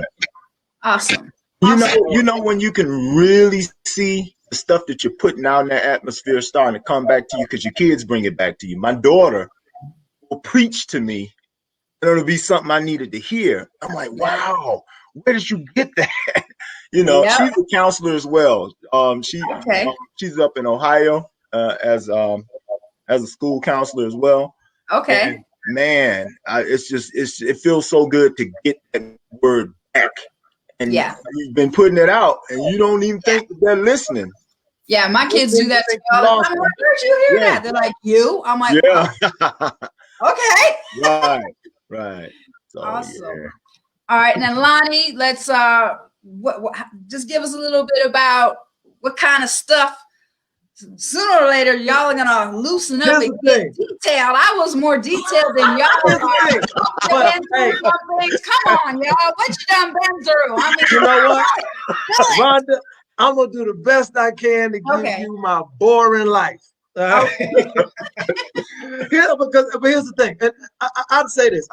S1: Awesome.
S4: When you can really see the stuff that you're putting out in that atmosphere starting to come back to you because your kids bring it back to you. My daughter will preach to me and it'll be something I needed to hear. I'm like, wow, where did you get that? She's a counselor as well. She's up in Ohio as a school counselor as well. Okay. And man, it feels so good to get that word back. And you've been putting it out, and you don't even think that they're listening.
S1: Yeah, my kids do that. Where'd you hear that? They're like, you? I'm like, okay.
S4: Right. So,
S1: awesome. Yeah. All right, and then Lonnie, let's just give us a little bit about what kind of stuff. Sooner or later, y'all are gonna loosen up and get detailed. I was more detailed than y'all are. Come on, y'all. What you done been through? I mean,
S2: you know what, Rhonda? I'm gonna do the best I can to give you my boring life. But here's the thing, and I'd say this.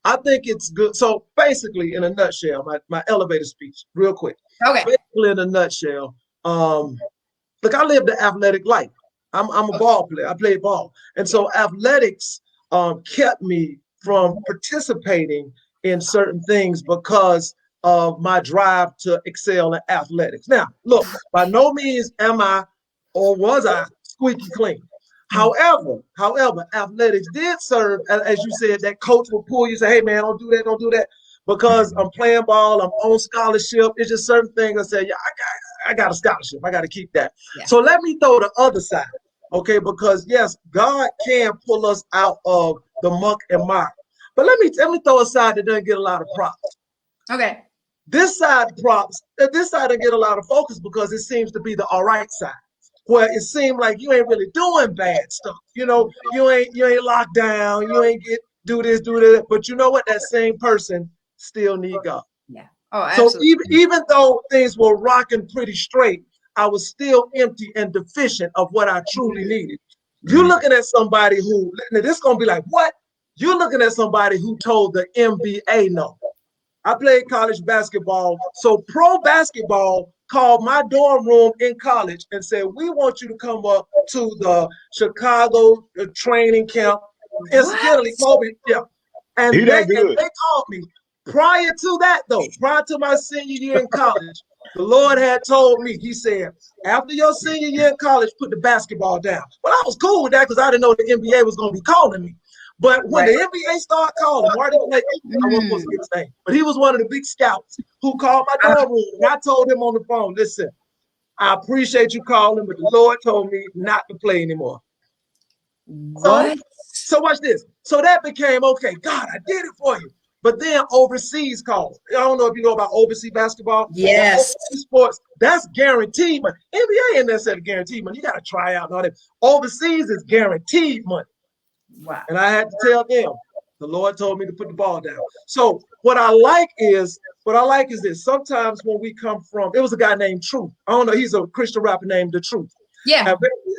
S2: I think it's good. So basically, in a nutshell, my elevator speech, real quick. Okay. Basically, in a nutshell, look, I lived the athletic life. I'm a ball player. I played ball. And so athletics kept me from participating in certain things because of my drive to excel in athletics. Now, look, by no means am I or was I squeaky clean. However, athletics did serve, as you said, that coach will pull you, say, hey, man, don't do that. Because I'm playing ball, I'm on scholarship. It's just certain things I say, I got a scholarship. I got to keep that. Yeah. So let me throw the other side, okay? Because yes, God can pull us out of the muck and mire. But let me throw a side that doesn't get a lot of props. Okay. This side doesn't get a lot of focus because it seems to be the all right side, where it seemed like you ain't really doing bad stuff. You ain't locked down. You ain't do this, do that. But you know what? That same person still need God. Yeah. Oh, absolutely. So even though things were rocking pretty straight, I was still empty and deficient of what I truly needed. You're looking at somebody who, now this is going to be like, what? You're looking at somebody who told the NBA no. I played college basketball. So pro basketball called my dorm room in college and said, we want you to come up to the Chicago training camp. Incidentally, Kobe, and they called me. Prior to that, though, prior to my senior year in college, the Lord had told me, he said, after your senior year in college, put the basketball down. Well, I was cool with that because I didn't know the NBA was going to be calling me. But when the NBA started calling, Marty, I wasn't supposed to get his name, but he was one of the big scouts who called my dorm room. And I told him on the phone, listen, I appreciate you calling, but the Lord told me not to play anymore. What? So watch this. So that became, okay, God, I did it for you. But then overseas calls. I don't know if you know about overseas basketball. Yes. Overseas sports, that's guaranteed money. NBA ain't necessarily guaranteed money. You got to try out and all that. Overseas is guaranteed money.
S1: Wow.
S2: And I had to tell them, the Lord told me to put the ball down. So what I like is this. Sometimes when we come from, there was a guy named Truth. I don't know, he's a Christian rapper named The Truth.
S1: Yeah.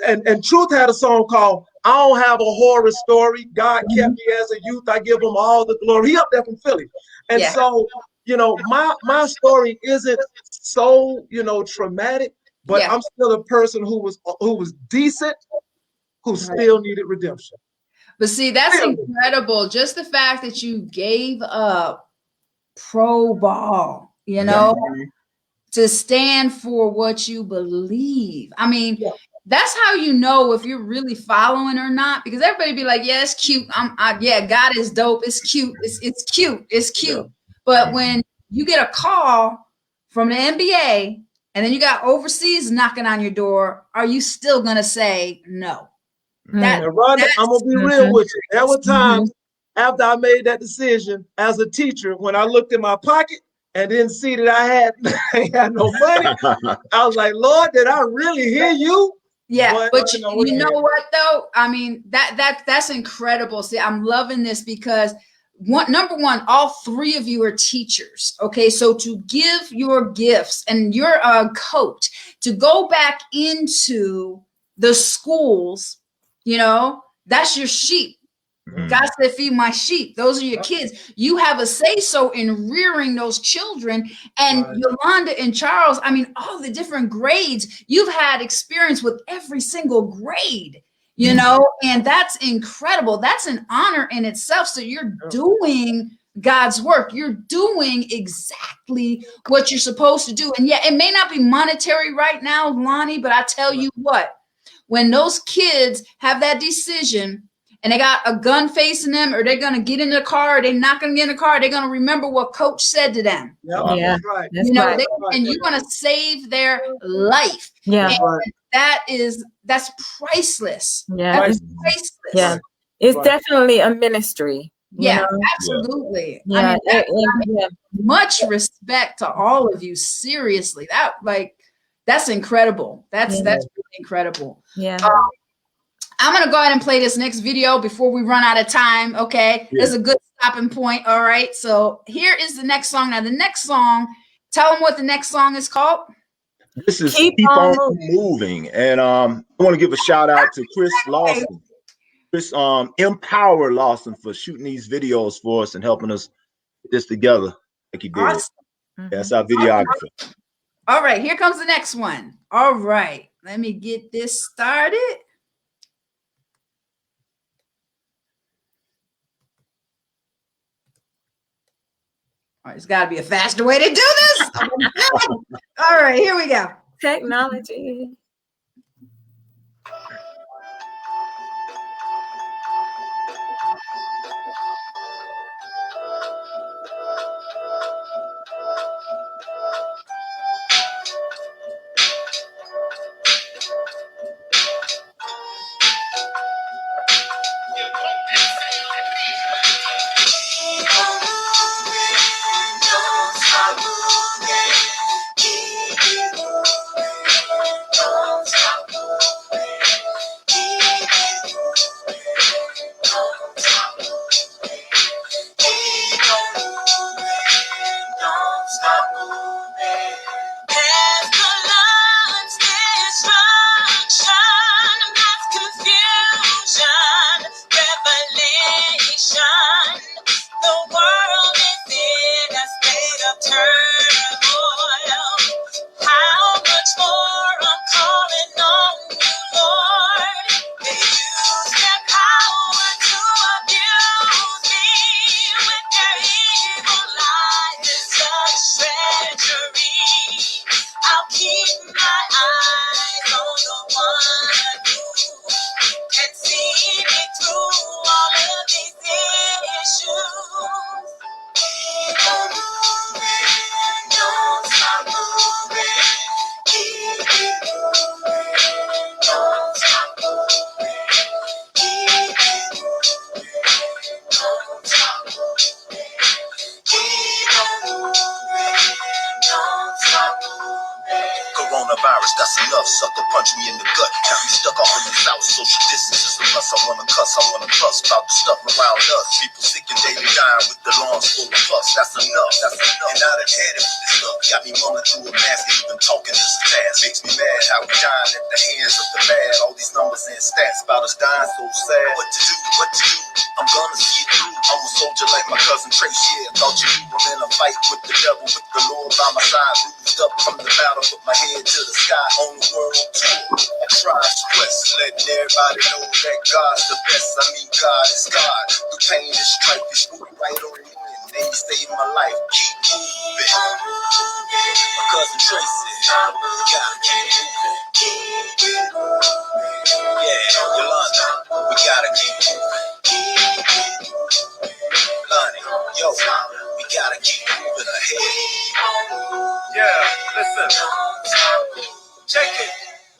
S2: And Truth had a song called I Don't Have a Horror Story. God kept me as a youth. I give him all the glory. He up there from Philly. And so, you know, my story isn't so, you know, traumatic, but I'm still a person who was decent, who still needed redemption.
S1: But see, that's incredible. Just the fact that you gave up pro ball, you know, to stand for what you believe. I mean, that's how you know if you're really following or not, because everybody be like, yeah, it's cute. Yeah, God is dope. It's cute. It's cute. It's cute. But when you get a call from the NBA and then you got overseas knocking on your door, are you still going to say no?
S2: And Rhonda, I'm gonna be real with you. There were times after I made that decision as a teacher, when I looked in my pocket and didn't see that I had no money, I was like, Lord, did I really hear you?
S1: Yeah, but you know what though? I mean, that's incredible. See, I'm loving this because number one, all three of you are teachers. Okay, so to give your gifts, and you're a coach, to go back into the schools, you know, that's your sheep. God said, feed my sheep. Those are your kids. You have a say-so in rearing those children. And Yolanda and Charles, I mean, all the different grades, you've had experience with every single grade, you know, and that's incredible. That's an honor in itself. So you're doing God's work. You're doing exactly what you're supposed to do. And yeah, it may not be monetary right now, Lonnie, but I tell you what, when those kids have that decision and they got a gun facing them, or they're going to get in the car, or they're not going to get in the car, they're going to remember what coach said to them.
S2: That's right.
S1: You know, and you're going to save their life.
S3: Yeah.
S1: And that's priceless.
S3: Yeah.
S1: That's priceless.
S3: Yeah. It's definitely a ministry.
S1: Yeah, absolutely.
S3: Yeah.
S1: I mean, much respect to all of you. Seriously, that's incredible. That's really incredible.
S3: Yeah.
S1: I'm going to go ahead and play this next video before we run out of time. Okay. This is a good stopping point. All right. So here is the next song. Now, the next song, tell them what the next song is called.
S4: This is Keep on Moving. And I want to give a shout out to Chris Lawson. Chris Empower Lawson for shooting these videos for us and helping us put this together like he did.
S1: Awesome.
S4: That's our videographer.
S1: All right. Here comes the next one. All right. Let me get this started. All right, it's got to be a faster way to do this. All right, here we go.
S3: Technology.
S5: Coronavirus, that's enough. Sucker punch me in the gut. Got me stuck off in the south. Social distance is the plus. I wanna cuss, I wanna fuss about the stuff around us. People sick and daily dying with the lungs full of pus. That's enough, that's enough. And now that had it with this stuff got me mumbling through a mask and even talking is a task. Makes me mad how we dying at the hands of the bad. All these numbers and stats about us dying so sad. What to do, what to do? I'm gonna see it through. I'm a soldier like my cousin Trace. Yeah, thought you knew I'm in a fight with the devil, with the Lord by my side. Bruised up from the battle with my head to the sky. On the world tour, I try to quest, letting everybody know that God's the best. I mean, God is God. The pain is strife, is moving right on me. And then you saved my life. Keep moving. My cousin Trace said, we gotta keep moving. Yeah, Yolanda, we gotta keep moving. Lonnie, yo, we gotta keep moving ahead. Yeah, listen. Check it.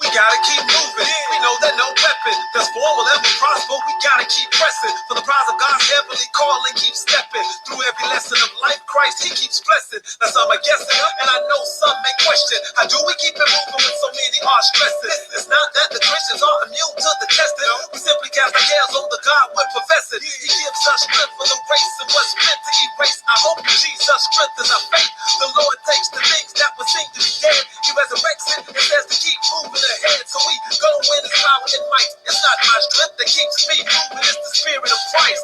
S5: We gotta keep moving. We know that no weapon that's formed will ever prosper. We gotta keep pressing for the prize of God's heavenly calling. Keep stepping through every lesson of life. Christ, He keeps blessing. That's all I'm guessing. And I know some may question, how do we keep it moving when so many are stressing? It's not that the Christians are immune to the testing. We simply cast our cares on the God we're professing. He gives us strength for the race and what's meant to erase. I hope Jesus strengthens our faith. The Lord takes the things that would seem to be dead. He resurrects it and says to keep moving ahead. So we go in His power and might. It's not my strength that keeps me moving. It's the Spirit of Christ.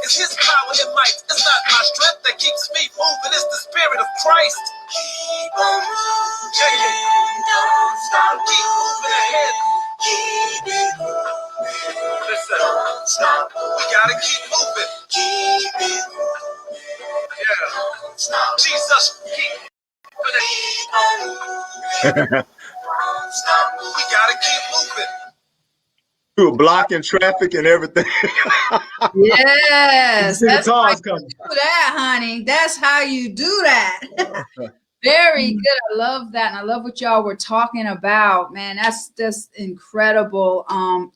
S5: It's His power and might. It's not my strength that keeps me moving. It's the Spirit of Christ. Keep on moving. Check it. Don't stop. Keep moving ahead. Keep it moving. Listen. Don't stop. We gotta keep moving. Keep it moving. Yeah. Don't stop. Jesus, keep moving. We gotta keep moving.
S4: We were blocking traffic and everything.
S1: Yes,
S2: See the
S1: that's how
S2: cars
S1: you
S2: coming.
S1: do that, honey. That's how you do that. Very good. I love that. And I love what y'all were talking about, man. That's just incredible.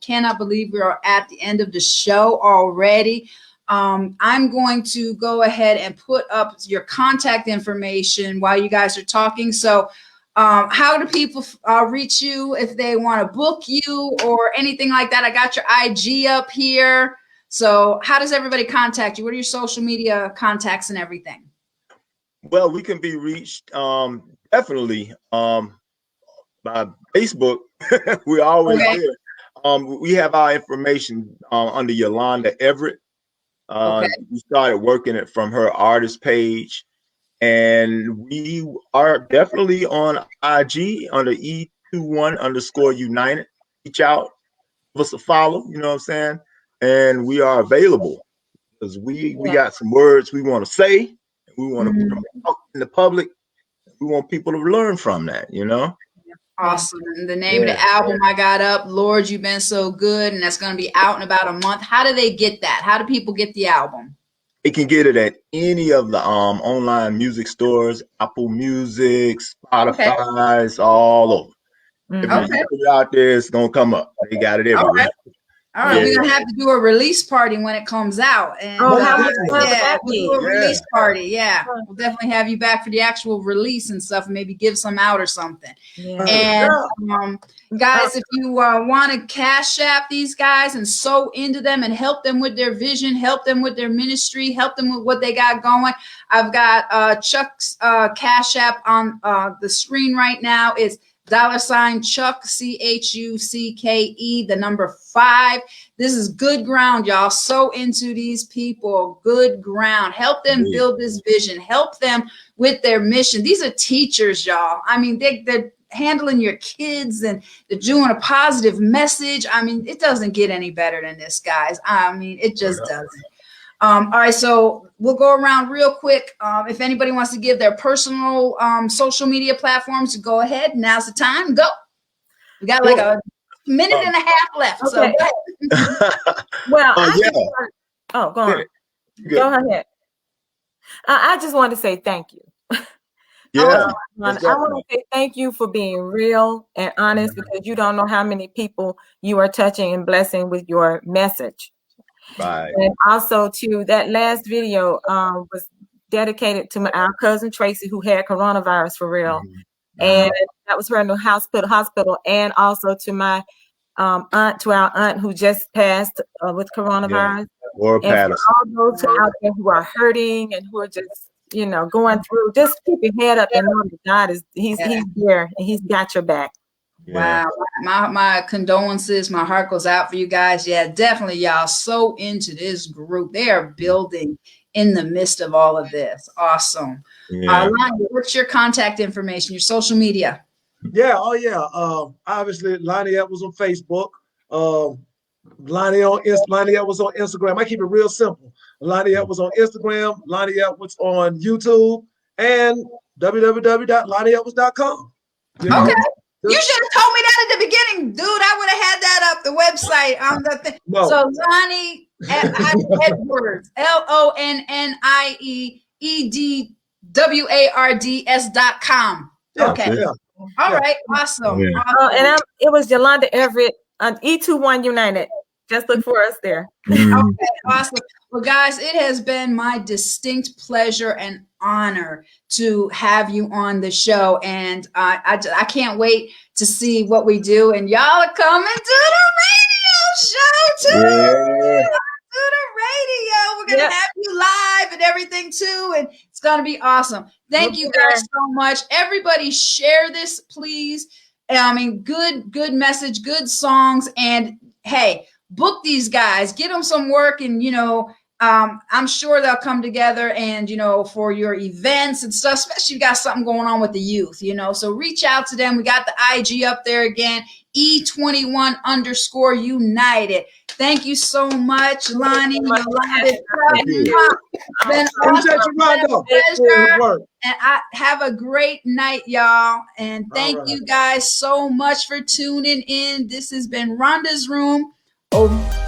S1: Cannot believe we are at the end of the show already. I'm going to go ahead and put up your contact information while you guys are talking. So how do people reach you if they want to book you or anything like that? I got your IG up here. So how does everybody contact you? What are your social media contacts and everything?
S4: Well, we can be reached definitely by Facebook. We're always there. We have our information under Yolanda Everett. We started working it from her artist page. And we are definitely on IG under E21_United. Reach out, give us a follow, you know what I'm saying? And we are available because we got some words we want to say. We want to put them out in the public. We want people to learn from that, you know?
S1: Awesome. And the name of the album I got up, Lord, You've Been So Good, and that's going to be out in about a month. How do they get that? How do people get the album?
S4: They can get it at any of the online music stores, Apple Music, Spotify, it's all over. If you put it out there, it's gonna come up. They got it everywhere.
S1: All right, we're gonna have to do a release party when it comes out. And
S3: we'll
S1: do a release party. Yeah, we'll definitely have you back for the actual release and stuff, and maybe give some out or something. And guys, if you want to Cash App these guys and sew into them and help them with their vision, help them with their ministry, help them with what they got going, I've got Chuck's Cash App on the screen right now. It's $Chuck, CHUCKE, the number 5. This is good ground, y'all. So into these people, good ground. Help them build this vision. Help them with their mission. These are teachers, y'all. I mean, they're handling your kids and they're doing a positive message. I mean, it doesn't get any better than this, guys. I mean, it just doesn't. All right, so we'll go around real quick. If anybody wants to give their personal social media platforms, go ahead. Now's the time. Go. We got like a minute and a half left. Okay. So go ahead.
S3: Well, go on. Go ahead. I just want to say thank you. I want to say thank you for being real and honest, because you don't know how many people you are touching and blessing with your message.
S4: Right.
S3: And also, to that last video was dedicated to our cousin Tracy, who had coronavirus for real. And that was her in the hospital, and also to my aunt, to our aunt who just passed with coronavirus.
S4: Or
S3: And for
S4: Patterson.
S3: all those out there who are hurting and who are just, going through, just keep your head up and know that God is, he's there and he's got your back.
S1: Wow. My condolences. My heart goes out for you guys. Yeah, definitely. Y'all so into this group. They are building in the midst of all of this. Awesome.
S4: Yeah.
S1: Lonnie, what's your contact information, your social media?
S2: Yeah. Oh, yeah. Obviously, Lonnie was on Facebook. Lonnie was on Instagram. I keep it real simple. Lonnie was on Instagram. Lonnie was on YouTube and www.lonnieetwas.com.
S1: Okay. You should have told me that at the beginning, dude. I would have had that up the website on the thing.
S2: No.
S1: So Lonnie Edwards, LONNIEEDWARDS.com. Okay.
S2: Yeah.
S1: All right. Awesome.
S4: Yeah.
S1: Awesome.
S3: And it was Yolanda Everett on E21 United. Just look for us there.
S1: Okay, awesome. Well, guys, it has been my distinct pleasure and honor to have you on the show. And I can't wait to see what we do. And y'all are coming to the radio show too.
S4: Yeah.
S1: To the radio. We're going to have you live and everything too. And it's going to be awesome. Thank you guys so much. Everybody share this, please. I mean, good message, good songs. And hey, book these guys, get them some work, and I'm sure they'll come together and for your events and stuff, especially if you got something going on with the youth, so reach out to them. We got the IG up there again, E21_United. Thank you so much, Lonnie. Yolanda. Been awesome. Pleasure. And I have a great night, y'all. And thank you guys so much for tuning in. This has been Rhonda's Room. Over.